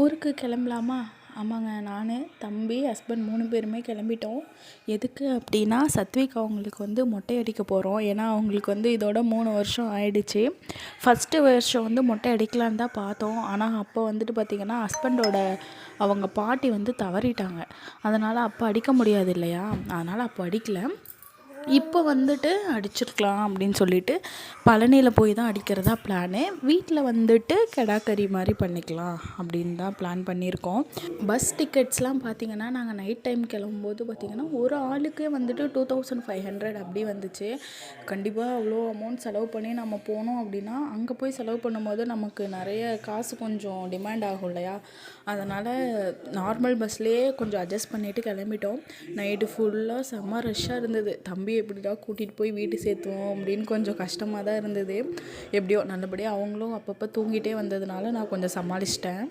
ஊருக்கு கிளம்பலாமா? ஆமாங்க. நான், தம்பி, ஹஸ்பண்ட் 3 பேருமே கிளம்பிட்டோம். எதுக்கு அப்படின்னா, சத்விக் அவங்களுக்கு வந்து மொட்டை அடிக்க போகிறோம். ஏன்னா அவங்களுக்கு வந்து இதோட 3 வருஷம் ஆயிடுச்சு. ஃபஸ்ட்டு வருஷம் வந்து மொட்டை அடிக்கலான்னு தான் பார்த்தோம். ஆனால் அப்போ வந்துட்டு பார்த்திங்கன்னா, ஹஸ்பண்டோட அவங்க பாட்டி வந்து தவறிட்டாங்க. அதனால் அப்போ அடிக்க முடியாது இல்லையா? அதனால் அப்போ அடிக்கல. இப்போ வந்துட்டு அடிச்சிருக்கலாம் அப்படின்னு சொல்லிட்டு பழனியில் போய் தான் அடிக்கிறதா பிளானு. வீட்டில் வந்துட்டு கெடாக்கறி மாதிரி பண்ணிக்கலாம் அப்படின்னு தான் பிளான் பண்ணியிருக்கோம். பஸ் டிக்கெட்ஸ்லாம் பார்த்திங்கன்னா, நாங்கள் நைட் டைம் கிளம்பும்போது பார்த்திங்கன்னா, ஒரு ஆளுக்கே வந்துட்டு 2500 அப்படி வந்துச்சு. கண்டிப்பாக அவ்வளோ அமௌண்ட் செலவு பண்ணி நம்ம போனோம் அப்படின்னா, அங்கே போய் செலவு பண்ணும்போது நமக்கு நிறைய காசு கொஞ்சம் டிமாண்ட் ஆகும் இல்லையா? அதனால் நார்மல் பஸ்லேயே கொஞ்சம் அட்ஜஸ்ட் பண்ணிவிட்டு கிளம்பிட்டோம். நைட்டு ஃபுல்லாக செம்ம ரஷ்ஷாக இருந்தது. தம்பி எப்படிடா கூட்டிகிட்டு போய் வீட்டு சேர்த்துவோம் அப்படின்னு கொஞ்சம் கஷ்டமாக தான் இருந்தது. எப்படியோ நல்லபடியாக அவங்களும் அப்பப்போ தூங்கிட்டே வந்ததுனால நான் கொஞ்சம் சமாளிச்சிட்டேன்.